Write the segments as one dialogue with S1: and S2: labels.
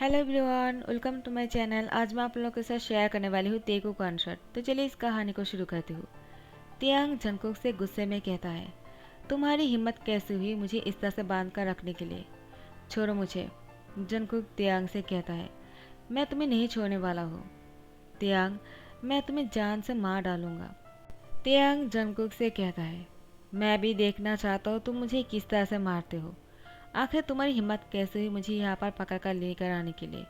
S1: Hello everyone, welcome to my channel. आज मैं आप लोगों के साथ शेयर करने वाली हूँ तेगू कॉन्सर्ट। तो चलिए इस कहानी को शुरू करती हूँ। तियांग जंगकुक से गुस्से में कहता है, तुम्हारी हिम्मत कैसे हुई मुझे इस तरह से बांध कर रखने के लिए? छोड़ो मुझे। जंगकुक तियांग से कहता है, मैं तुम्हें नहीं छोड़ने वाला हूँ। तियांग, मैं तुम्हें जान से मार डालूंगा। तियांग जंगकुक से कहता है, मैं भी देखना चाहता हूँ तुम मुझे किस तरह से मारते हो। आखिर तुम्हारी हिम्मत कैसे हुई मुझे यहाँ पर पकड़ कर लेकर आने के लिए?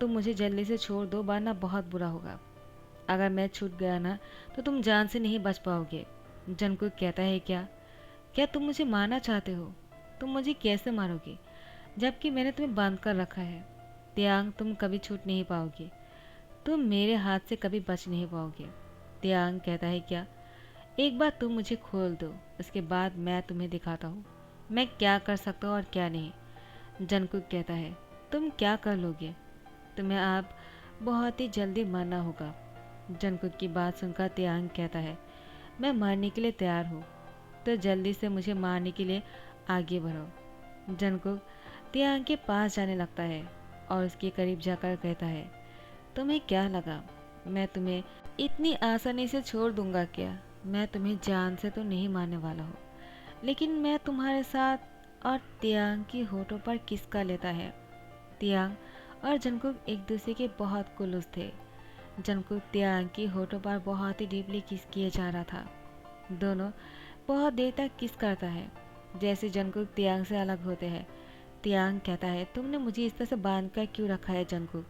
S1: तुम मुझे जल्दी से छोड़ दो वरना बहुत बुरा होगा। अगर मैं छूट गया ना तो तुम जान से नहीं बच पाओगे। जंगकुक कहता है, क्या क्या तुम मुझे मारना चाहते हो? तुम मुझे कैसे मारोगे जबकि मैंने तुम्हें बांध कर रखा है? तियांग, तुम कभी छूट नहीं पाओगे। तुम मेरे हाथ से कभी बच नहीं पाओगे। तियांग कहता है, क्या? एक बार तुम मुझे खोल दो, उसके बाद मैं तुम्हें दिखाता हूँ मैं क्या कर सकता हूँ और क्या नहीं। जंगकुक कहता है, तुम क्या कर लोगे? तुम्हें अब बहुत ही जल्दी मरना होगा। जंगकुक की बात सुनकर तियांग कहता है, मैं मरने के लिए तैयार हूँ, तो जल्दी से मुझे मारने के लिए आगे बढ़ो। जंगकुक तियांग के पास जाने लगता है और उसके करीब जाकर कहता है, तुम्हें क्या लगा मैं तुम्हें इतनी आसानी से छोड़ दूंगा क्या? मैं तुम्हें जान से तो नहीं मारने वाला हूँ, लेकिन मैं तुम्हारे साथ। और तियांग की होठों पर किस कर लेता है। तियांग और जंगकुक एक दूसरे के बहुत क्लोज थे। जंगकुक तियांग की होठों पर बहुत ही डीपली किस किए जा रहा था। दोनों बहुत देर तक किस करता है। जैसे जंगकुक तियांग से अलग होते हैं, तियांग कहता है, तुमने मुझे इस तरह से बांध कर क्यों रखा है जंगकुक?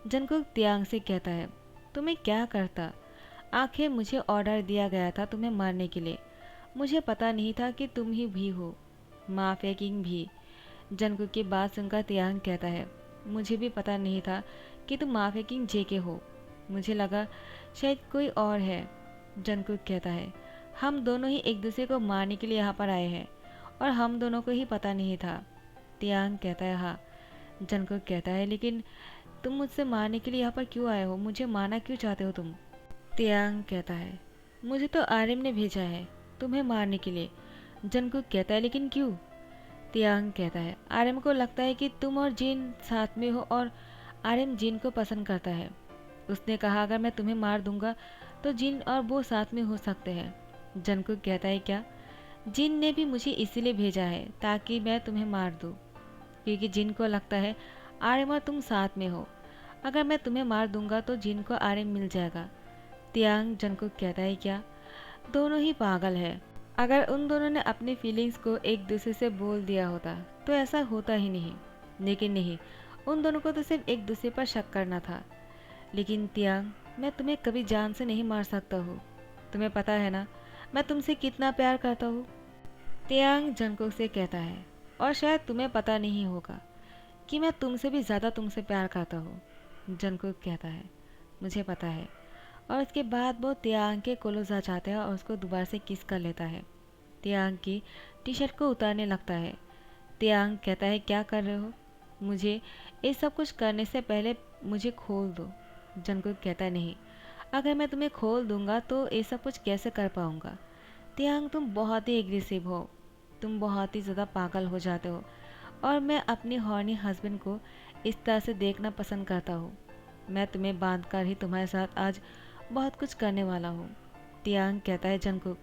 S1: जंगकुक तियांग से कहता है, तुम्हें क्या करता? आखिर मुझे ऑर्डर दिया गया था तुम्हें मारने के लिए। मुझे पता नहीं था कि तुम ही भी हो, माफिया किंग भी। जंगकुक की बात सुनकर तियांग कहता है, मुझे भी पता नहीं था कि तुम माफिया किंग जेके हो। मुझे लगा शायद कोई और है। जंगकुक कहता है, हम दोनों ही एक दूसरे को मारने के लिए यहाँ पर आए हैं और हम दोनों को ही पता नहीं था। तियांग कहता है, हाँ। जंगकुक कहता है, लेकिन तुम मुझसे मारने के लिए यहाँ पर क्यों आए हो? मुझे मारना क्यों चाहते हो तुम? तियांग कहता है, मुझे तो आर्यम ने भेजा है तुम्हें मारने के लिए। जंगकुक कहता है, लेकिन क्यों? तियांग कहता है, आर्यम को लगता है कि तुम और जिन साथ में हो और आर्यम जिन को पसंद करता है। उसने कहा अगर मैं तुम्हें मार दूंगा तो जिन और वो साथ में हो सकते हैं। जंगकुक कहता है, क्या? जिन ने भी मुझे इसीलिए भेजा है ताकि मैं तुम्हें मार दूं, क्योंकि जिन को लगता है आर्यम और तुम साथ में हो। अगर मैं तुम्हें मार दूंगा तो जिन को आर्यम मिल जाएगा। तियांग जंगकुक कहता है, क्या? दोनों ही पागल है। अगर उन दोनों ने अपनी फीलिंग्स को एक दूसरे से बोल दिया होता तो ऐसा होता ही नहीं। लेकिन नहीं, उन दोनों को तो सिर्फ एक दूसरे पर शक करना था। लेकिन तियांग, मैं तुम्हें कभी जान से नहीं मार सकता हूँ। तुम्हें पता है ना मैं तुमसे कितना प्यार करता हूँ। तियांग जंगकुक से कहता है, और शायद तुम्हें पता नहीं होगा कि मैं तुमसे भी ज़्यादा तुमसे प्यार करता हूँ। जंगकुक कहता है, मुझे पता है। और उसके बाद वो तियांग के क्लोज आ जाता है और उसको दोबारा से किस कर लेता है। तियांग की टी शर्ट को उतारने लगता है। तियांग कहता है, क्या कर रहे हो? मुझे ये सब कुछ करने से पहले मुझे खोल दो। जंगकुक कहता है, नहीं, अगर मैं तुम्हें खोल दूंगा तो ये सब कुछ कैसे कर पाऊंगा? तियांग, तुम बहुत ही एग्रेसिव हो। तुम बहुत ही ज़्यादा पागल हो जाते हो और मैं अपने हॉर्नी हस्बैंड को इस तरह से देखना पसंद करता हूँ। मैं तुम्हें बांध कर ही तुम्हारे साथ आज बहुत कुछ करने वाला हूँ। तियांग कहता है, जंगकुक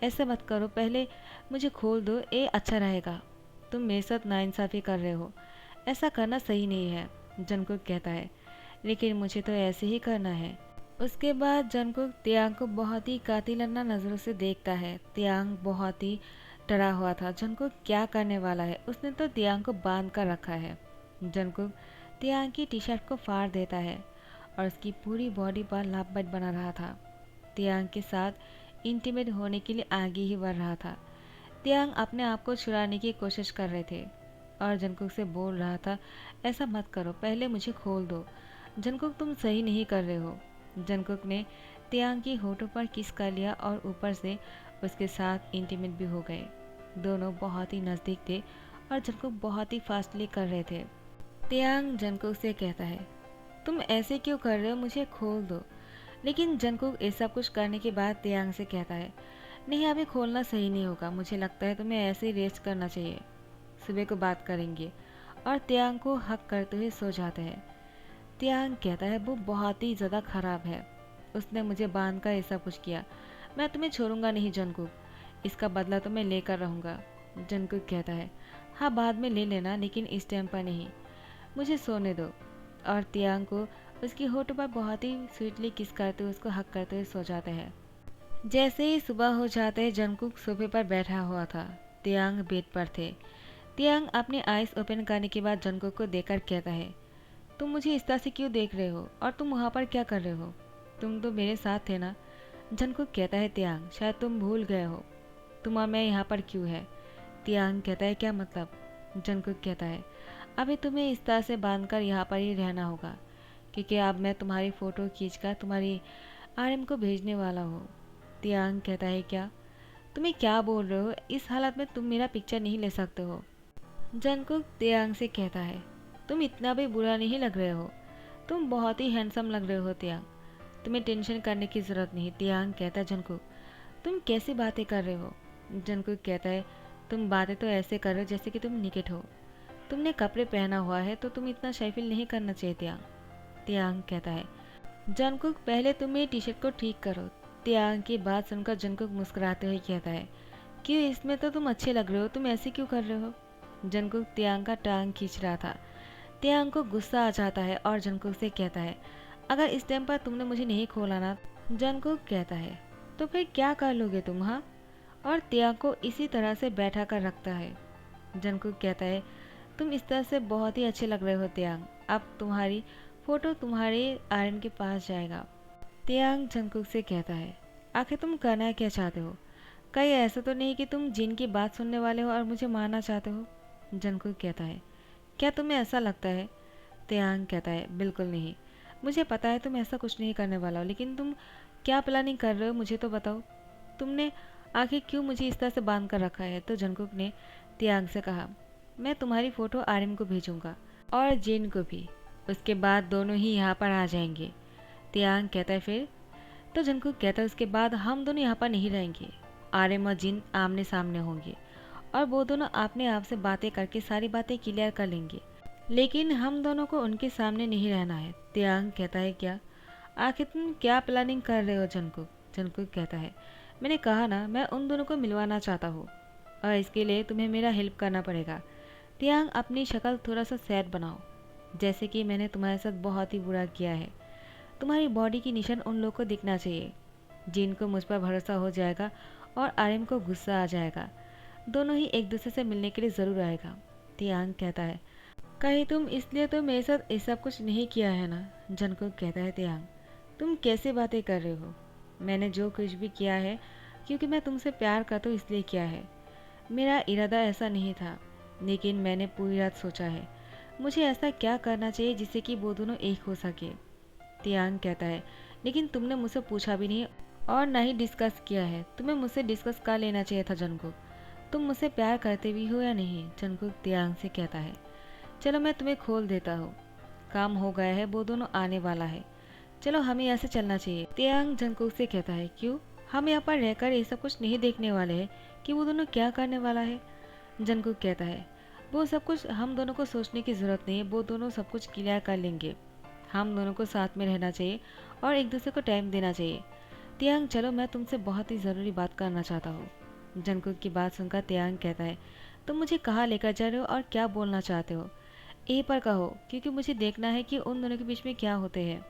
S1: ऐसे मत करो, पहले मुझे खोल दो, ये अच्छा रहेगा। तुम मेरे साथ नाइंसाफ़ी कर रहे हो, ऐसा करना सही नहीं है। जंगकुक कहता है, लेकिन मुझे तो ऐसे ही करना है। उसके बाद जंगकुक तियांग को बहुत ही कातिलाना नज़रों से देखता है। तियांग बहुत ही डरा हुआ था, जंगकुक क्या करने वाला है? उसने तो तियांग को बांध कर रखा है। जंगकुक तियांग की टी शर्ट को फाड़ देता है और उसकी पूरी बॉडी पर लापबंद बना रहा था। तियांग के साथ इंटीमेट होने के लिए आगे ही बढ़ रहा था। तियांग अपने आप को छुड़ाने की कोशिश कर रहे थे और जंगकुक से बोल रहा था, ऐसा मत करो, पहले मुझे खोल दो। जंगकुक, तुम सही नहीं कर रहे हो। जंगकुक ने तियांग की होठों पर किस कर लिया और ऊपर से उसके साथ इंटीमेट भी हो गए। दोनों बहुत ही नज़दीक थे और जंगकुक बहुत ही फास्टली कर रहे थे। तियांग जंगकुक से कहता है, तुम ऐसे क्यों कर रहे हो? मुझे खोल दो। लेकिन जंगकुक ये सब कुछ करने के बाद तियांग से कहता है, नहीं, अभी खोलना सही नहीं होगा। मुझे लगता है तुम्हें ऐसे ही रेस्ट करना चाहिए, सुबह को बात करेंगे। और तियांग को हक करते हुए सो जाते हैं। तियांग कहता है वो बहुत ही ज़्यादा खराब है, उसने मुझे बांध कर ऐसा कुछ किया, मैं तुम्हें छोड़ूंगा नहीं जंगकुक, इसका बदला तो मैं लेकर रहूँगा। जंगकुक कहता है हाँ बाद में ले लेना, लेकिन इस टाइम पर नहीं, मुझे सोने दो। और तियांग को उसकी होठों पर बहुत ही स्वीटली किस करते हुए उसको हक करते हुए सो जाते हैं। जैसे ही सुबह हो जाते ही जंगकुक सोफे पर बैठा हुआ था, तियांग बेड पर थे। तियांग अपनी आइज ओपन करने के बाद जंगकुक को देखकर कहता है तुम मुझे इस तरह से क्यों देख रहे हो और तुम वहाँ पर क्या कर रहे हो, तुम तो मेरे साथ थे ना। जंगकुक कहता है तियांग शायद तुम भूल गए हो, तुम और मैं यहाँ पर क्यों है। तियांग कहता है क्या मतलब। जंगकुक कहता है अभी तुम्हें इस तरह से बांधकर यहाँ पर ही रहना होगा, क्योंकि अब मैं तुम्हारी फ़ोटो खींचकर तुम्हारी आरएम को भेजने वाला हूँ। तियांग कहता है क्या, तुम्हें क्या बोल रहे हो, इस हालत में तुम मेरा पिक्चर नहीं ले सकते हो। जंगकुक तियांग से कहता है तुम इतना भी बुरा नहीं लग रहे हो, तुम बहुत ही हैंडसम लग रहे हो तियांग, तुम्हें टेंशन करने की ज़रूरत नहीं। तियांग कहता है जंगकुक तुम कैसी बातें कर रहे हो। जंगकुक कहता है तुम बातें तो ऐसे कर रहे हो जैसे कि तुम निकट हो, तुमने कपड़े पहना हुआ है तो तुम इतना शाय फील नहीं करना चाहिए तियांग। तियांग कहता है जंगकुक पहले तुम मेरी टी शर्ट को ठीक करो। तियांग की बात सुनकर जंगकुक मुस्कुराते हुए कहता है क्यों, इसमें तो तुम अच्छे लग रहे हो, तुम ऐसे क्यों कर रहे हो। जंगकुक तियांग का टांग खींच रहा था। तियांग को गुस्सा आ जाता है और जंगकुक से कहता है अगर इस टाइम पर तुमने मुझे नहीं खोला ना। जंगकुक कहता है तो फिर क्या कर लोगे तुम, हाँ। और तियांग को इसी तरह से बैठा कर रखता है। जंगकुक कहता है तुम इस तरह से बहुत ही अच्छे लग रहे हो तियांग, अब तुम्हारी फ़ोटो तुम्हारे आर्यन के पास जाएगा। तियांग जंगकुक से कहता है आखिर तुम करना क्या चाहते हो, कहीं ऐसा तो नहीं कि तुम जिन की बात सुनने वाले हो और मुझे मारना चाहते हो। जंगकुक कहता है क्या तुम्हें ऐसा लगता है। तियांग कहता है बिल्कुल नहीं, मुझे पता है तुम ऐसा कुछ नहीं करने वाला हो, लेकिन तुम क्या प्लानिंग कर रहे हो मुझे तो बताओ, तुमने आखिर क्यों मुझे इस तरह से बांध कर रखा है। तो जंगकुक ने तियांग से कहा मैं तुम्हारी फ़ोटो आर्यन को भेजूंगा और जिन को भी, उसके बाद दोनों ही यहाँ पर आ जाएंगे। तियांग कहता है फिर। तो जंगकुक कहता है उसके बाद हम दोनों यहाँ पर नहीं रहेंगे, आर्यन और जिन आमने सामने होंगे और वो दोनों अपने आप से बातें करके सारी बातें क्लियर कर लेंगे, लेकिन हम दोनों को उनके सामने नहीं रहना है। तियांग कहता है क्या, आखिर तुम क्या प्लानिंग कर रहे हो जंगकुक। जंगकुक कहता है मैंने कहा ना, मैं उन दोनों को मिलवाना चाहता हूँ और इसके लिए तुम्हें मेरा हेल्प करना पड़ेगा। तियांग अपनी शक्ल थोड़ा सा सैड बनाओ, जैसे कि मैंने तुम्हारे साथ बहुत ही बुरा किया है, तुम्हारी बॉडी की निशान उन लोगों को दिखना चाहिए, जिनको मुझ पर भरोसा हो जाएगा और आर्यन को गुस्सा आ जाएगा, दोनों ही एक दूसरे से मिलने के लिए ज़रूर आएगा। तियांग कहता है कहीं तुम इसलिए तो मेरे साथ ये सब कुछ नहीं किया है ना। जंगकुक कहता है तियांग तुम कैसे बातें कर रहे हो, मैंने जो कुछ भी किया है क्योंकि मैं तुमसे प्यार करता हूँ इसलिए किया है, मेरा इरादा ऐसा नहीं था, लेकिन मैंने पूरी रात सोचा है मुझे ऐसा क्या करना चाहिए जिससे कि वो दोनों एक हो सके। तियांग कहता है लेकिन तुमने मुझसे पूछा भी नहीं और ना ही डिस्कस किया है, तुम्हें मुझसे डिस्कस कर लेना चाहिए था जंगकुक, तुम मुझसे प्यार करते भी हो या नहीं। जंगकुक तियांग से कहता है चलो मैं तुम्हें खोल देता हूँ, काम हो गया है, वो दोनों आने वाला है, चलो हमें यहाँ से चलना चाहिए। तियांग जंगकुक से कहता है क्यों, हम यहाँ पर रहकर ये सब कुछ नहीं देखने वाले हैं कि वो दोनों क्या करने वाला है। जंगकुक कहता है वो सब कुछ हम दोनों को सोचने की ज़रूरत नहीं है, वो दोनों सब कुछ क्लियर कर लेंगे, हम दोनों को साथ में रहना चाहिए और एक दूसरे को टाइम देना चाहिए। तियांग चलो मैं तुमसे बहुत ही ज़रूरी बात करना चाहता हूँ। जंगकुक की बात सुनकर तियांग कहता है तुम मुझे कहाँ लेकर जा रहे हो और क्या बोलना चाहते हो, ए पर कहो, क्योंकि मुझे देखना है कि उन दोनों के बीच में क्या होते हैं।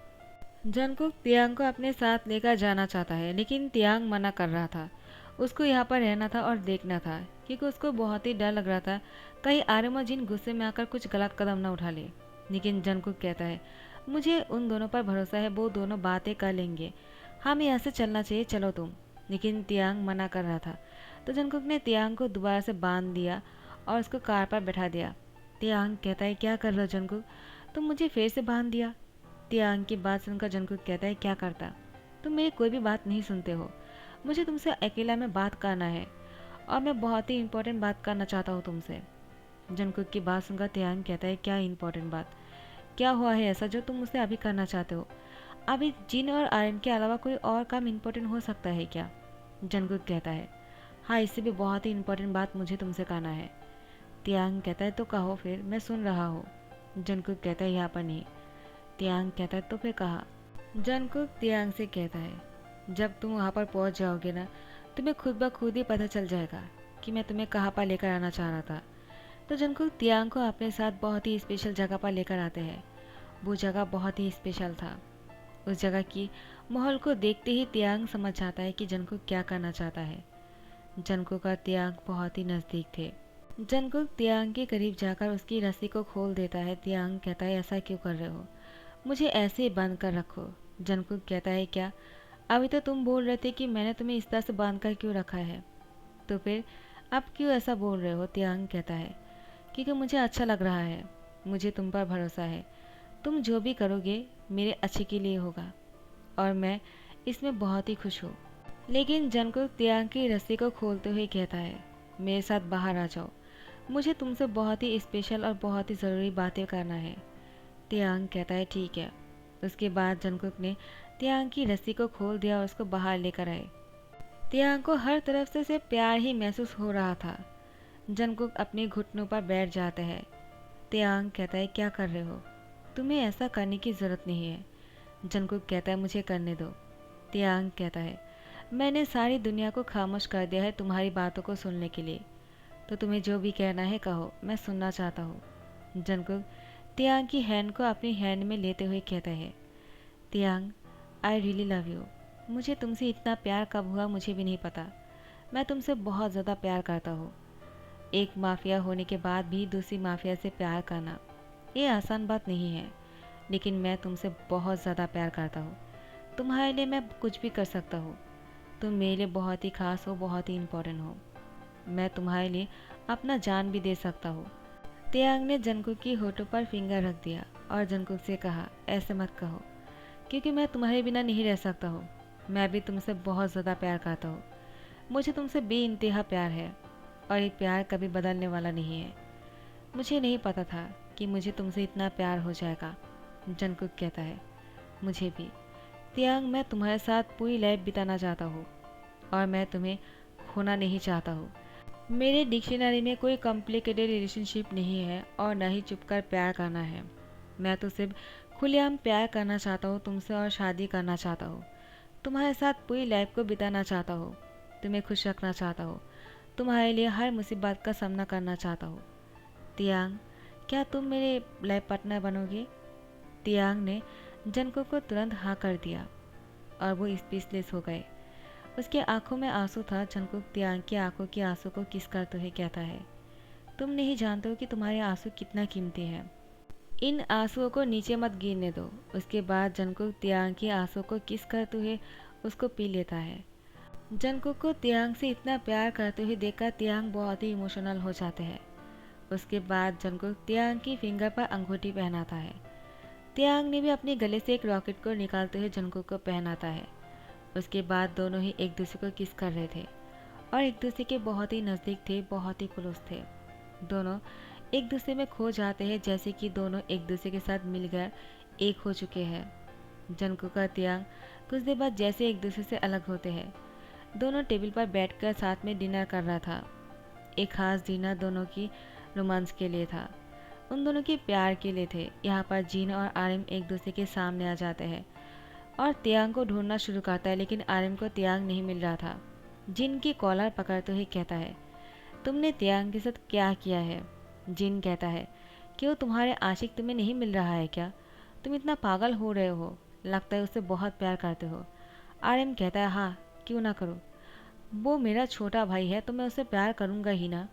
S1: जंगकुक तियांग को अपने साथ लेकर जाना चाहता है, लेकिन तियांग मना कर रहा था, उसको यहाँ पर रहना था और देखना था, क्योंकि उसको बहुत ही डर लग रहा था कहीं आर्यन और जिन गुस्से में आकर कुछ गलत कदम न उठा ले। लेकिन जंगकुक कहता है मुझे उन दोनों पर भरोसा है, वो दोनों बातें कर लेंगे, हमें यहाँ से चलना चाहिए, चलो तुम। लेकिन तियांग मना कर रहा था, तो जंगकुक ने तियांग को दोबारा से बांध दिया और उसको कार पर बैठा दिया। तियांग कहता है क्या कर रहे हो जंगकुक, तुम मुझे फिर से बांध दिया। तियांग की बात सुनकर जंगकुक कहता है क्या करता, तुम मेरी कोई भी बात नहीं सुनते हो, मुझे तुमसे अकेला में बात करना है और मैं बहुत ही इम्पोर्टेंट बात करना चाहता हूँ तुमसे। जंगकुक की बात सुनकर तियांग कहता है क्या इम्पोर्टेंट बात, क्या हुआ है ऐसा जो तुम मुझसे अभी करना चाहते हो, अभी जिन और आर्यन के अलावा कोई और काम इम्पोर्टेंट हो सकता है क्या। जंगकुक कहता है हाँ, इससे भी बहुत ही इम्पोर्टेंट बात मुझे तुमसे करना है। तियांग कहता है तो कहो फिर, मैं सुन रहा हूँ। जंगकुक कहता है यहाँ पर नहीं। तियांग कहता है तो फिर कहा। जंगकुक तियांग से कहता है जब तुम वहाँ पर पहुँच जाओगे ना, तुम्हें खुद ब खुद ही पता चल जाएगा कि मैं तुम्हें कहाँ पर लेकर आना चाह रहा था। तो जंगकुक तियांग को अपने साथ बहुत ही स्पेशल जगह पर लेकर आते हैं। वो जगह बहुत ही स्पेशल था। उस जगह की माहौल को देखते ही तियांग समझ जाता है कि जंगकुक क्या करना चाहता है। जंगकुक और तियांग बहुत ही नज़दीक थे। जंगकुक तियांग के करीब जाकर उसकी रस्सी को खोल देता है। तियांग कहता है ऐसा क्यों कर रहे हो, मुझे ऐसे ही बांध कर रखो। जंगकुक कहता है क्या, अभी तो तुम बोल रहे थे कि मैंने तुम्हें इस तरह से बांध कर क्यों रखा है, तो फिर अब क्यों ऐसा बोल रहे हो। तियांग कहता है क्योंकि मुझे अच्छा लग रहा है, मुझे तुम पर भरोसा है, तुम जो भी करोगे मेरे अच्छे के लिए होगा और मैं इसमें बहुत ही खुश हूँ। लेकिन जंगकुक तियांग की रस्सी को खोलते हुए कहता है मेरे साथ बाहर आ जाओ, मुझे तुमसे बहुत ही स्पेशल और बहुत ही ज़रूरी बातें करना है। तियांग कहता है ठीक है। उसके बाद जंगकुक ने तियांग की रस्सी को खोल दिया और उसको बाहर लेकर आए। तियांग को हर तरफ से उसे प्यार ही महसूस हो रहा था। जंगकुक अपने घुटनों पर बैठ जाता है। तियांग कहता है क्या कर रहे हो, तुम्हें ऐसा करने की ज़रूरत नहीं है। जंगकुक कहता है मुझे करने दो। तियांग कहता है मैंने सारी दुनिया को खामोश कर दिया है तुम्हारी बातों को सुनने के लिए, तो तुम्हें जो भी कहना है कहो, मैं सुनना चाहता हूँ। जंगकुक तियांग की हैंड को अपनी हैंड में लेते हुए कहता है तियांग, आई रियली लव यू। मुझे तुमसे इतना प्यार कब हुआ मुझे भी नहीं पता। मैं तुमसे बहुत ज़्यादा प्यार करता हूँ। एक माफिया होने के बाद भी दूसरी माफिया से प्यार करना ये आसान बात नहीं है, लेकिन मैं तुमसे बहुत ज़्यादा प्यार करता हूँ। तुम्हारे लिए मैं कुछ भी कर सकता हूँ। तुम मेरे लिए बहुत ही खास हो, बहुत ही इम्पोर्टेंट हो। मैं तुम्हारे लिए अपना जान भी दे सकता हूँ। तियांग ने जंगकुक की होठों पर फिंगर रख दिया और जंगकुक से कहा ऐसे मत कहो, क्योंकि मैं तुम्हारे बिना नहीं रह सकता हूँ। मैं भी तुमसे बहुत ज़्यादा प्यार करता हूँ। मुझे तुमसे बेइंतहा प्यार है और ये प्यार कभी बदलने वाला नहीं है। मुझे नहीं पता था कि मुझे तुमसे इतना प्यार हो जाएगा। जंगकुक कहता है मुझे भी। तियांग, मैं तुम्हारे साथ पूरी लाइफ बिताना चाहता हूँ और मैं तुम्हें खोना नहीं चाहता हूँ। मेरे डिक्शनरी में कोई कॉम्प्लिकेटेड रिलेशनशिप नहीं है और न ही चुपकर प्यार करना है। मैं तो सिर्फ खुलेआम प्यार करना चाहता हूँ तुमसे और शादी करना चाहता हूँ। तुम्हारे साथ पूरी लाइफ को बिताना चाहता हूँ। तुम्हें खुश रखना चाहता हूँ। तुम्हारे लिए हर मुसीबत का सामना करना चाहता हूँ। तियांग, क्या तुम मेरे लाइफ पार्टनर बनोगे? तियांग ने जंगकुक को तुरंत हाँ कर दिया और वो स्पीचलेस हो गए। उसके आंखों में आंसू था। जंगकुक तियांग की आंखों के आंसू को किस करते हुए कहता है तुम नहीं जानते हो कि तुम्हारे आंसू कितना कीमती हैं। इन आंसुओं को नीचे मत गिरने दो। उसके बाद जंगकुक तियांग की आंसू को किस करते हुए उसको पी लेता है। जंगकुक को तियांग से इतना प्यार करते हुए देखकर तियांग बहुत ही इमोशनल हो जाते हैं। उसके बाद जंगकुक तियांग की फिंगर पर अंगूठी पहनाता है। तियांग ने भी अपने गले से एक रॉकेट को निकालते हुए जंगकुक को पहनाता है। उसके बाद दोनों ही एक दूसरे को किस कर रहे थे और एक दूसरे के बहुत ही नज़दीक थे, बहुत ही क्लोज थे। दोनों एक दूसरे में खो जाते हैं, जैसे कि दोनों एक दूसरे के साथ मिलकर एक हो चुके हैं। जंगकुक और तियांग कुछ देर बाद जैसे एक दूसरे से अलग होते हैं। दोनों टेबल पर बैठकर साथ में डिनर कर रहा था। एक खास डिनर दोनों की रोमांस के लिए था, उन दोनों के प्यार के लिए थे। यहाँ पर जीन और आरिम एक दूसरे के सामने आ जाते हैं और तियांग को ढूंढना शुरू करता है, लेकिन आरिम को तियांग नहीं मिल रहा था। जिन की कॉलर पकड़ते हुए कहता है तुमने तियांग के साथ क्या किया है? जिन कहता है क्यों, तुम्हारे आशिक तुम्हें नहीं मिल रहा है क्या? तुम इतना पागल हो रहे हो, लगता है उससे बहुत प्यार करते हो। आरिम कहता है हाँ, क्यों ना करो, वो मेरा छोटा भाई है तो मैं उससे प्यार करूँगा ही ना।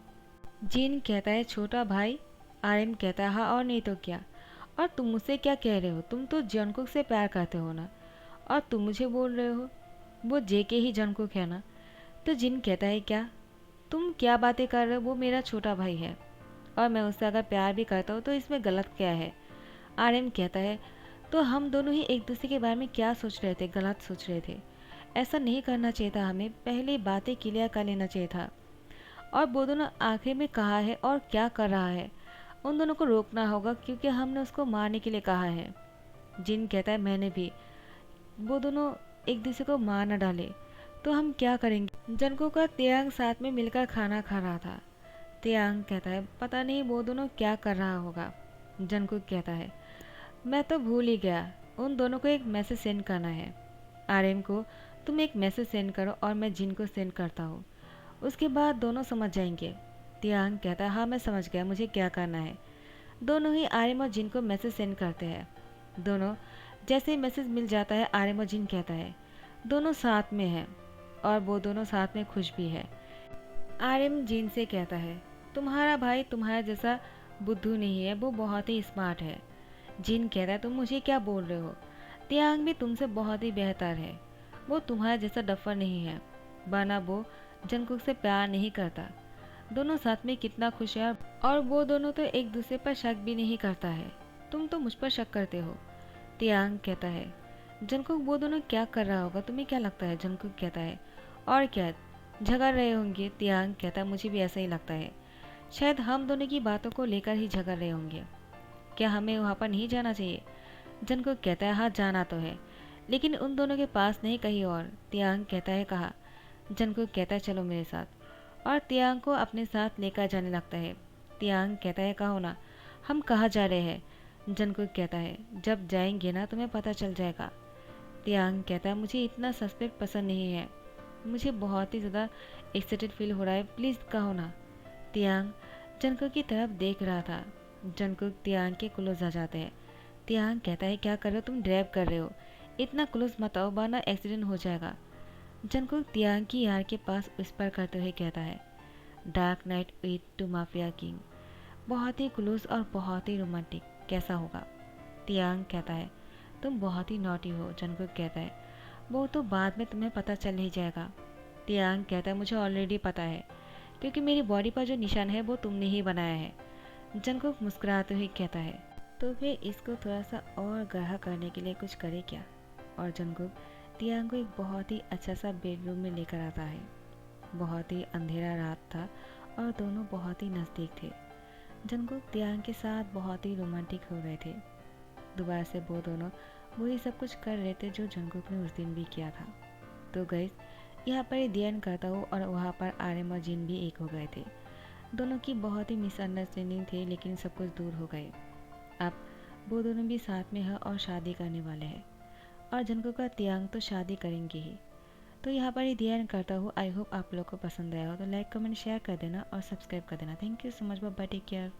S1: जिन कहता है छोटा भाई? आरिम कहता है हाँ और नहीं तो क्या। और तुम मुझसे क्या कह रहे हो, तुम तो जंगकुक से प्यार करते हो ना, और तुम मुझे बोल रहे हो वो जेके ही जंगकुक है ना। तो जिन कहता है क्या, तुम क्या बातें कर रहे हो, वो मेरा छोटा भाई है और मैं उससे अगर प्यार भी करता हूँ तो इसमें गलत क्या है। आर्यन कहता है तो हम दोनों ही एक दूसरे के बारे में क्या सोच रहे थे, गलत सोच रहे थे। ऐसा नहीं करना चाहिए था, हमें पहले बातें क्लियर कर लेना चाहिए था। और वो दोनों आखिर में कहा है और क्या कर रहा है, उन दोनों को रोकना होगा क्योंकि हमने उसको मारने के लिए कहा है। जिन कहता है मैंने भी, वो दोनों एक दूसरे को मार न डाले तो हम क्या करेंगे। जंगकुक और तियांग साथ में मिलकर खाना खा रहा था। तियांग कहता है पता नहीं वो दोनों क्या कर रहा होगा। जंगकुक कहता है मैं तो भूल ही गया, उन दोनों को एक मैसेज सेंड करना है। आर्यन को तुम एक मैसेज सेंड करो और मैं जिन को सेंड करता हूँ, उसके बाद दोनों समझ जाएंगे। तियांग कहता है हाँ मैं समझ गया, मुझे क्या करना है। दोनों ही आर्यन और जिन को मैसेज सेंड करते हैं। दोनों जैसे ही मैसेज मिल जाता है आर्यन और जिन कहता है दोनों साथ में हैं और वो दोनों साथ में खुश भी है। आर्यन जिन से कहता है तुम्हारा भाई तुम्हारा जैसा बुद्धू नहीं है, वो बहुत ही स्मार्ट है। जिन कहता है तुम मुझे क्या बोल रहे हो, तियांग भी तुमसे बहुत ही बेहतर है, वो तुम्हारा जैसा डफर नहीं है, वरना वो जंगकुक से प्यार नहीं करता। दोनों साथ में कितना खुश है और वो दोनों तो एक दूसरे पर शक भी नहीं करता है, तुम तो मुझ पर शक करते हो। तियांग कहता है जंगकुक वो दोनों क्या कर रहा होगा, तुम्हें क्या लगता है। जंगकुक कहता है और क्या, झगड़ रहे होंगे। तियांग कहता है मुझे भी ऐसा ही लगता है, शायद हम दोनों की बातों को लेकर ही झगड़ रहे होंगे। क्या हमें वहाँ पर नहीं जाना चाहिए। जंगकुक कहता है हाँ जाना तो है, लेकिन उन दोनों के पास नहीं कहीं और। तियांग कहता है कहाँ। जंगकुक कहता है चलो मेरे साथ, और तियांग को अपने साथ लेकर जाने लगता है। तियांग कहता है कहो ना, हम कहाँ जा रहे हैं। जंगकुक कहता है जब जाएंगे ना तुम्हें पता चल जाएगा। तियांग कहता है मुझे इतना सस्पेंस पसंद नहीं है, मुझे बहुत ही ज़्यादा एक्साइटेड फील हो रहा है, प्लीज़ कहो ना। तियांग जंगकुक की तरफ देख रहा था। जंगकुक तियांग के क्लोज आ जाते हैं। तियांग कहता है क्या कर रहे हो, तुम ड्राइव कर रहे हो, इतना क्लोज मत आओ वरना एक्सीडेंट हो जाएगा। जंगकुक तियांग की यार के पास विस्पर करते हुए कहता है dark night with two mafia king, बहुत ही क्लोज और बहुत ही रोमांटिक, कैसा होगा। तियांग कहता है तुम बहुत ही नॉटी हो। जंगकुक कहता है वो तो बाद में तुम्हें पता चल ही जाएगा। तियांग कहता है मुझे ऑलरेडी पता है, क्योंकि मेरी बॉडी पर जो निशान है वो तुमने ही बनाया है। जंगकुक मुस्कुराते हुए कहता है तो फिर इसको थोड़ा सा और गढ़ा करने के लिए कुछ करे क्या। और जंगकुक तियांग को एक बहुत ही अच्छा सा बेडरूम में लेकर आता है। बहुत ही अंधेरा रात था और दोनों बहुत ही नज़दीक थे। जंगकुक तियांग के साथ बहुत ही रोमांटिक हो गए थे। दोबारा से वो दोनों वही सब कुछ कर रहे थे जो जंगकुक ने उस दिन भी किया था। तो गाइस यहाँ पर दी एंड करता हूँ, और वहाँ पर आर्यन और जिन भी एक हो गए थे। दोनों की बहुत ही मिसअंडरस्टैंडिंग थी, लेकिन सब कुछ दूर हो गए। अब वो दोनों भी साथ में है और शादी करने वाले हैं, और जंगकुक का तियांग तो शादी करेंगे ही। तो यहाँ पर ही दी एंड करता हूँ। आई होप आप लोग को पसंद आया हो, तो लाइक कमेंट शेयर कर देना और सब्सक्राइब कर देना। Thank you so much, bye, take care.